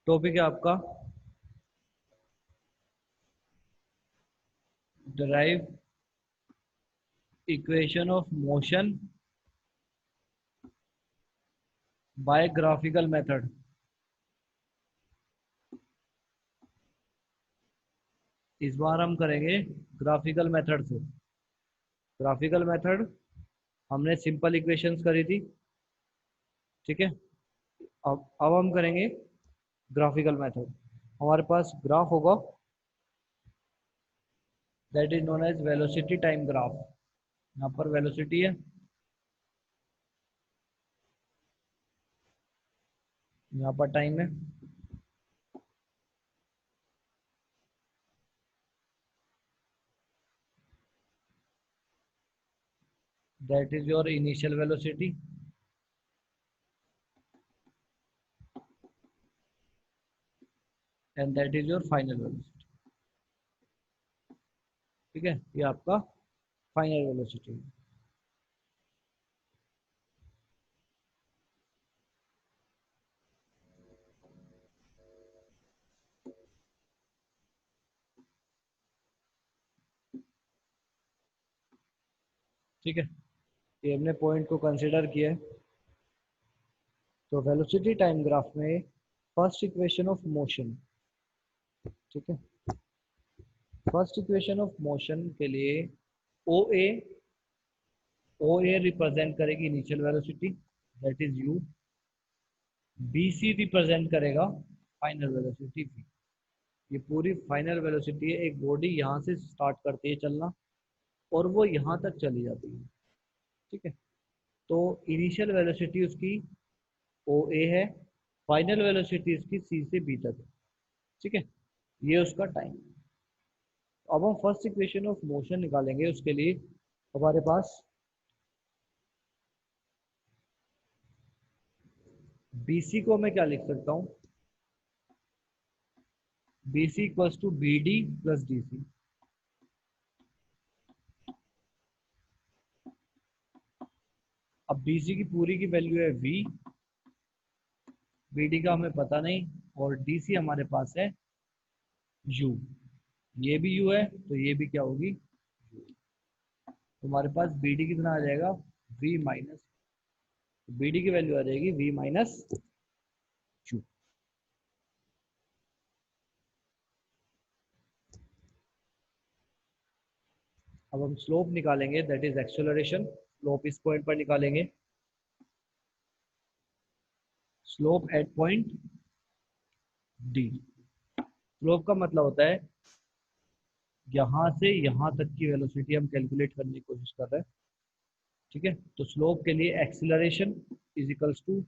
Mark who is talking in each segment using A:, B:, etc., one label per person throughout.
A: Topic है आपका derive equation of motion by graphical method। इस बार हम करेंगे ग्राफिकल मेथड से। ग्राफिकल मेथड हमने सिंपल इक्वेशंस करी थी, ठीक है। अब हम करेंगे ग्राफिकल मेथड। हमारे पास ग्राफ होगा, that is known as velocity time graph. यहाँ पर वेलोसिटी है, यहाँ पर टाइम है। That is your initial velocity and that is your final velocity, ठीक है। ये आपका फाइनल वेलोसिटी है। ठीक है, ये हमने पॉइंट को कंसिडर किया है। तो वेलोसिटी टाइम ग्राफ में फर्स्ट इक्वेशन ऑफ मोशन, ठीक है। फर्स्ट इक्वेशन ऑफ मोशन के लिए ओ ए रिप्रेजेंट करेगी initial velocity, that is u. B C represent करेगा फाइनल वेलोसिटी v। ये पूरी फाइनल वेलोसिटी है। एक बॉडी यहाँ से स्टार्ट करती है चलना और वो यहाँ तक चली जाती है, ठीक है। तो इनिशियल वेलोसिटी उसकी ओ ए है, फाइनल वेलोसिटी इसकी सी से बी तक है, ठीक है। ये उसका टाइम। अब हम फर्स्ट इक्वेशन ऑफ मोशन निकालेंगे। उसके लिए हमारे पास BC को मैं क्या लिख सकता हूँ, BC equals to BD plus DC। अब BC की पूरी की वैल्यू है V, BD का हमें पता नहीं, और DC हमारे पास है U। ये भी U है तो ये भी क्या होगी, तो हमारे पास BD कितना आ जाएगा, V माइनस, BD की वैल्यू आ जाएगी V माइनस U। अब हम स्लोप निकालेंगे, दैट इज एक्सेलरेशन। स्लोप इस पॉइंट पर निकालेंगे, slope eight point D. Slope का मतलब होता है यहाँ से यहाँ तक की वेलोसिटी हम कैलकुलेट करने की कोशिश कर रहे हैं, ठीक है। तो स्लोप के लिए acceleration is equals to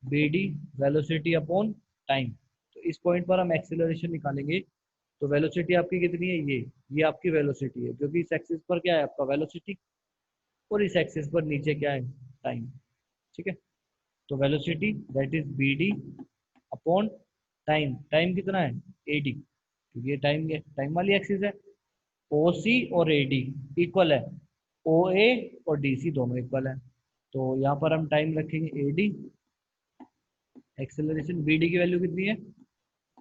A: B D velocity upon time. तो इस पॉइंट पर हम एक्सीलरेशन निकालेंगे। तो वेलोसिटी आपकी कितनी है, ये आपकी वेलोसिटी है, क्योंकि इस एक्सिस पर क्या है आपका वेलोसिटी, और इस एक्सिस पर नीचे क्या है टाइम, ठीक है। तो velocity that is B D upon time. Time कितना है ए डी, क्योंकि ये टाइम वाली एक्सिस है। ओ सी और ए डी इक्वल है, ओ ए और डी सी दोनों इक्वल है। तो यहाँ पर हम टाइम रखेंगे A D, acceleration B D की वैल्यू कितनी है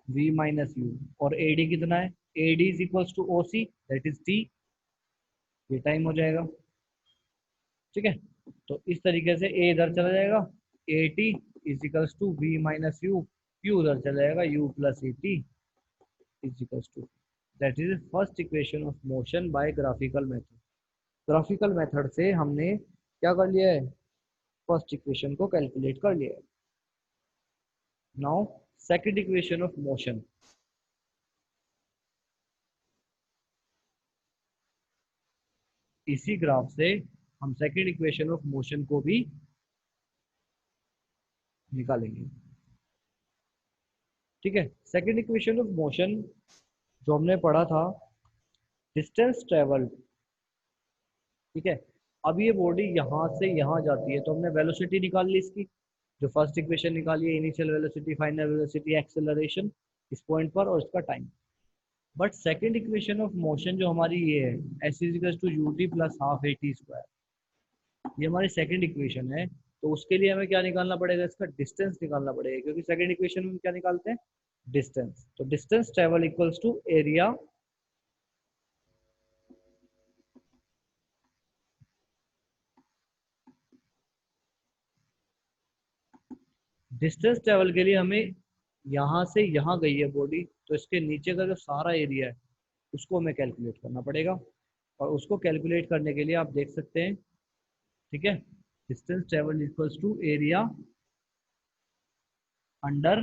A: v माइनस यू, और ए डी कितना है, A D is equals to O C that is t. ये टाइम हो जाएगा, ठीक है। तो इस तरीके से ए इधर चला जाएगा, a t is equals to v minus u, u उधर चला जाएगा, u plus a t is equals to, that is first equation of motion by graphical method. Graphical method से हमने क्या कर लिया है, फर्स्ट इक्वेशन को कैलकुलेट कर लिया है। Now second equation of motion. इसी ग्राफ से हम सेकंड इक्वेशन ऑफ मोशन को भी निकालेंगे, ठीक है। सेकंड इक्वेशन ऑफ मोशन जो हमने पढ़ा था, डिस्टेंस ट्रेवल्ड, ठीक है। अब ये बॉडी यहाँ से यहाँ जाती है, तो हमने वेलोसिटी निकाल ली इसकी, जो फर्स्ट इक्वेशन निकाली है, initial velocity, final velocity, acceleration इस पॉइंट पर, और इसका time. But second equation of motion जो हमारी ये है, s is equal to u t plus half a t square, ये हमारी सेकंड इक्वेशन है। तो उसके लिए हमें क्या निकालना पड़ेगा, इसका डिस्टेंस निकालना पड़ेगा, क्योंकि सेकंड इक्वेशन में क्या निकालते हैं, डिस्टेंस। तो distance travel equals to area distance travel के लिए हमें यहाँ से यहाँ गई है बॉडी, तो इसके नीचे का जो सारा एरिया है उसको हमें कैलकुलेट करना पड़ेगा। और उसको कैलकुलेट करने के लिए आप देख सकते हैं, ठीक है, distance travel equals to area under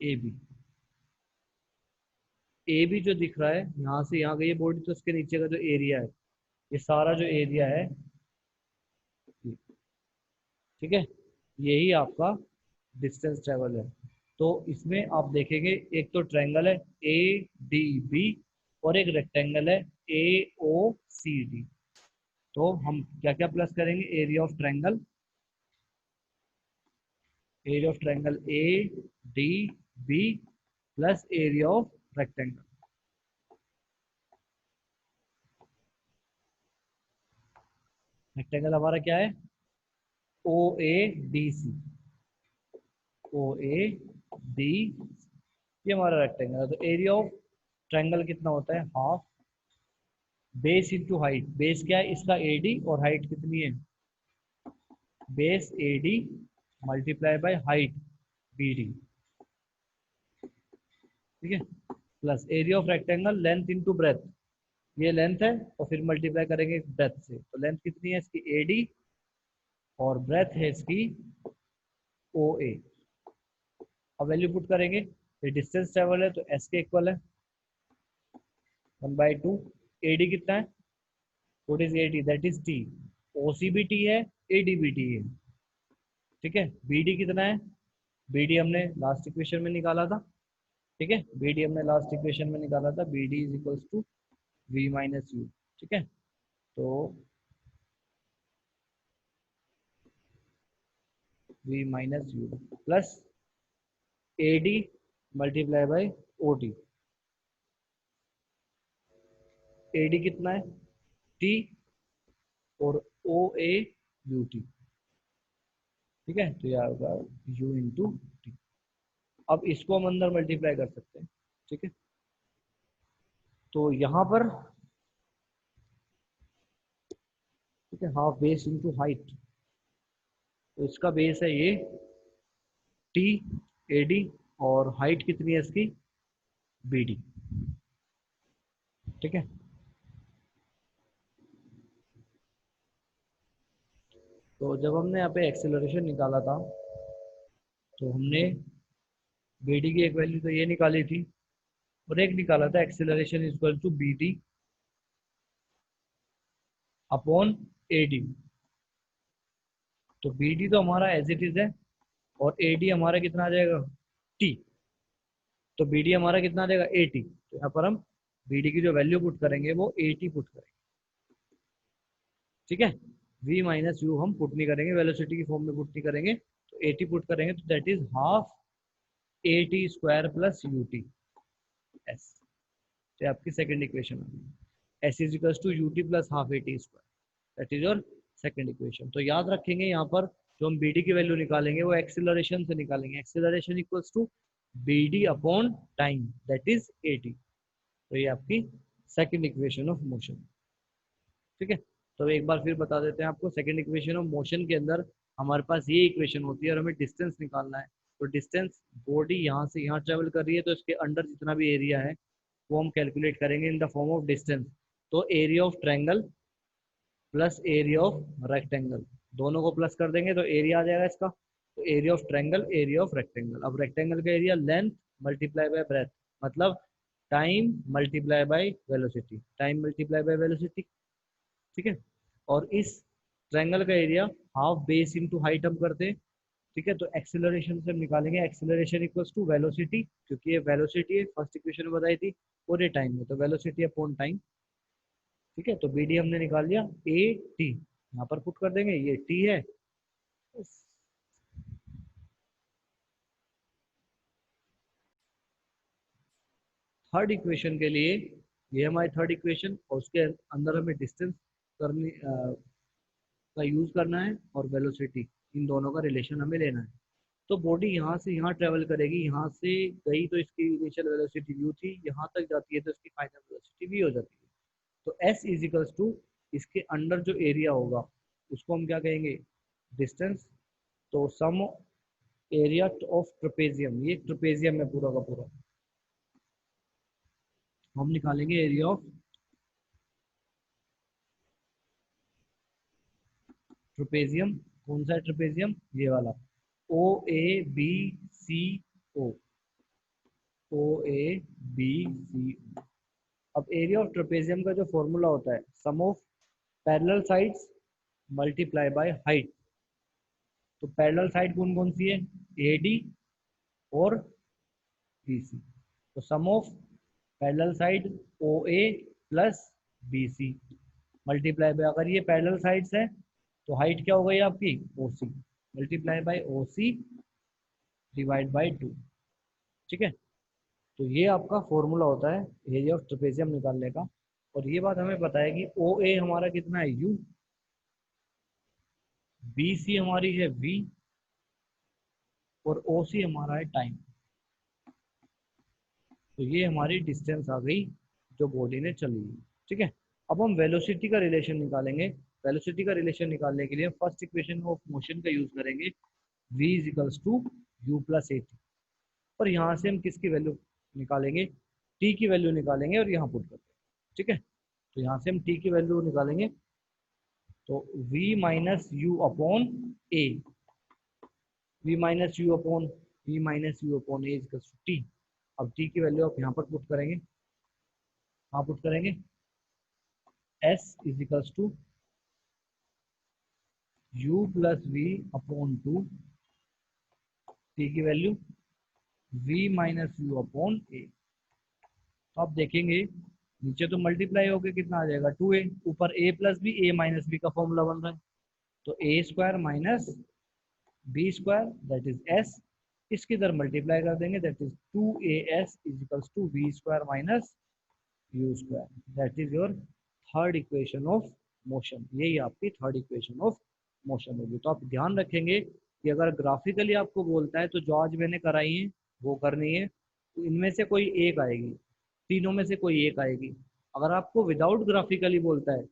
A: A B. A B जो दिख रहा है यहाँ से यहाँ गई है बॉडी, तो इसके नीचे का जो एरिया है, ये सारा जो एरिया है, ठीक है, यही आपका डिस्टेंस ट्रेवल है। तो इसमें आप देखेंगे एक तो ट्रायंगल है ए डी बी और एक रेक्टेंगल है ए ओ सी डी। तो हम क्या क्या प्लस करेंगे, area of triangle A D B plus area of rectangle. Rectangle हमारा क्या है, ओ A D C, O A D, ये हमारा रेक्टेंगल है। तो एरिया ऑफ ट्रायंगल कितना होता है, half base into height. Base क्या है इसका, एडी, और हाइट कितनी है, base AD multiply by height BD, ठीक है, plus area of rectangle length into breadth, ये लेंथ है और फिर मल्टीप्लाई करेंगे ब्रेथ से। तो लेंथ कितनी है इसकी, एडी, और ब्रेथ है इसकी ओ ए। अब वैल्यू पुट करेंगे, ये डिस्टेंस ट्रेवल है तो एस के इक्वल है 1/2। एडी कितना है, what is AD, that is T. OC भी टी है, एडी भी टी है, ठीक है। बीडी कितना है, बीडी हमने लास्ट इक्वेशन में निकाला था, ठीक है, बीडी हमने लास्ट इक्वेशन में निकाला था, BD is equals to v minus u, ठीक है। तो v minus u plus AD multiply by OD. AD कितना है, टी, और ओ ए यू टी, ठीक है, तो यह होगा यू इंटू टी। अब इसको हम अंदर मल्टीप्लाई कर सकते हैं, ठीक है। तो यहाँ पर, ठीक है, हाफ बेस इंटू हाइट, तो इसका बेस है ये टी एडी, और हाइट कितनी है इसकी, बीडी, ठीक है। तो जब हमने यहाँ पे एक्सेलरेशन निकाला था, तो हमने बीडी की एक वैल्यू तो ये निकाली थी, और एक निकाला था acceleration is equal to BD upon AD. तो बीडी तो हमारा एज इट इज है, और एडी हमारा कितना आ जाएगा, टी। तो बीडी हमारा कितना आ जाएगा, एटी। तो यहाँ पर हम बीडी की जो वैल्यू पुट करेंगे वो एटी पुट करेंगे, ठीक है। v माइनस यू हम पुट नहीं करेंगे, वेलोसिटी की फॉर्म में पुट नहीं करेंगे, तो एटी पुट करेंगे, तो that is half a t square plus u t s. तो आपकी सेकंड इक्वेशन आ गई, s is equal to u t plus half a t square, that is your second equation. तो याद रखेंगे यहाँ पर जो हम बीडी की वैल्यू निकालेंगे वो एक्सेलरेशन से निकालेंगे, acceleration equals to BD upon time, that is a t. तो ये आपकी सेकंड इक्वेशन ऑफ मोशन, ठीक है। तो एक बार फिर बता देते हैं आपको, सेकंड इक्वेशन ऑफ मोशन के अंदर हमारे पास ये इक्वेशन होती है और हमें डिस्टेंस निकालना है। तो डिस्टेंस, बॉडी यहाँ से यहाँ ट्रेवल कर रही है, तो इसके अंडर जितना भी एरिया है वो हम कैलकुलेट करेंगे in the form of distance. तो area of triangle plus area of rectangle, दोनों को प्लस कर देंगे तो एरिया आ जाएगा इसका। तो area of triangle, area of rectangle. अब रेक्टेंगल का area length multiply by breadth, मतलब time multiply by velocity, time multiply by velocity, ठीक है। और इस ट्रायंगल का area half base into height हम करते हैं, ठीक है। तो एक्सेलरेशन से हम निकालेंगे, एक्सेलरेशन इक्वल्स टू वेलोसिटी, क्योंकि ये वेलोसिटी है, फर्स्ट इक्वेशन में बताई थी, और ये टाइम है, तो वेलोसिटी अपॉन टाइम, ठीक है। तो बी डी हमने निकाल लिया, ए टी यहाँ पर पुट कर देंगे, ये टी है, थर्ड इक्वेशन के लिए ये हमारी थर्ड इक्वेशन, और उसके अंदर हमें डिस्टेंस करनी का यूज करना है, और वेलोसिटी, इन दोनों का रिलेशन हमें लेना है। तो बॉडी यहाँ से यहाँ ट्रेवल करेगी, यहाँ से गई तो इसकी इनिशियल वेलोसिटी u थी, यहाँ तक जाती है तो इसकी फाइनल वेलोसिटी v हो जाती है। तो s इज इक्वल्स टू इसके अंडर जो एरिया होगा उसको हम क्या कहेंगे, डिस्टेंस। तो सम एरिया ऑफ ट्रपेजियम, ये ट्रपेजियम है पूरा का पूरा, हम निकालेंगे एरिया ऑफ ट्रपेजियम। कौन सा है ट्रपेजियम, ये वाला, ओ A B C O, O A B C. अब एरिया ऑफ ट्रपेजियम का जो फॉर्मूला होता है, sum of parallel sides multiply by height. तो पैरेलल साइड कौन कौन सी है, ए डी और बी सी। तो sum of parallel side O A plus B C multiply by, अगर ये पैरेलल साइड्स है तो हाइट क्या हो गई आपकी, O C multiply by O C divide by 2। ठीक है, तो ये आपका फॉर्मूला होता है एरिया ऑफ ट्रपेजियम निकालने का। और ये बात हमें पता है कि ओ ए हमारा कितना है u, बी सी हमारी है v और ओ सी हमारा है टाइम। तो ये हमारी डिस्टेंस आ गई जो बॉडी ने चली है। ठीक है, अब हम वेलोसिटी का रिलेशन निकालेंगे। वेलोसिटी का रिलेशन निकालने के लिए फर्स्ट इक्वेशन ऑफ मोशन का यूज करेंगे, v is equals to u plus a t. और यहाँ से हम किसकी वैल्यू निकालेंगे, t की वैल्यू निकालेंगे और यहाँ पुट करते हैं। ठीक है, तो यहाँ से हम t की वैल्यू निकालेंगे, तो v minus U upon A, v minus U upon A is to T. अब t की वैल्यू आप यहाँ पर पुट करेंगे, यहाँ पुट करेंगे, s is equals to u plus V upon 2, t की value v minus U upon A. तो आप देखेंगे नीचे तो मल्टीप्लाई होकर कितना आ जाएगा 2a, ऊपर a plus B A minus B का फॉर्मूला बन रहा है, तो A square minus B square that is S, इसकी इधर मल्टीप्लाई कर देंगे that is 2as is equals to V square minus U square, that is your third equation of motion. यही आपकी थर्ड इक्वेशन ऑफ मोशन होगी। तो आप ध्यान रखेंगे कि अगर ग्राफिकली आपको बोलता है तो जो आज मैंने कराई है वो करनी है, तो इनमें से कोई एक आएगी, तीनों में से कोई एक आएगी। अगर आपको विदाउट ग्राफिकली बोलता है,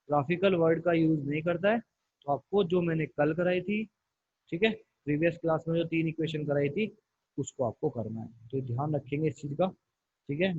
A: ग्राफिकल वर्ड का यूज नहीं करता है, तो आपको जो मैंने कल कराई थी, ठीक है, प्रीवियस क्लास में जो 3 इक्वेशन कराई थी उसको आपको करना है। तो ध्यान रखेंगे इस चीज़ का। ठीक है।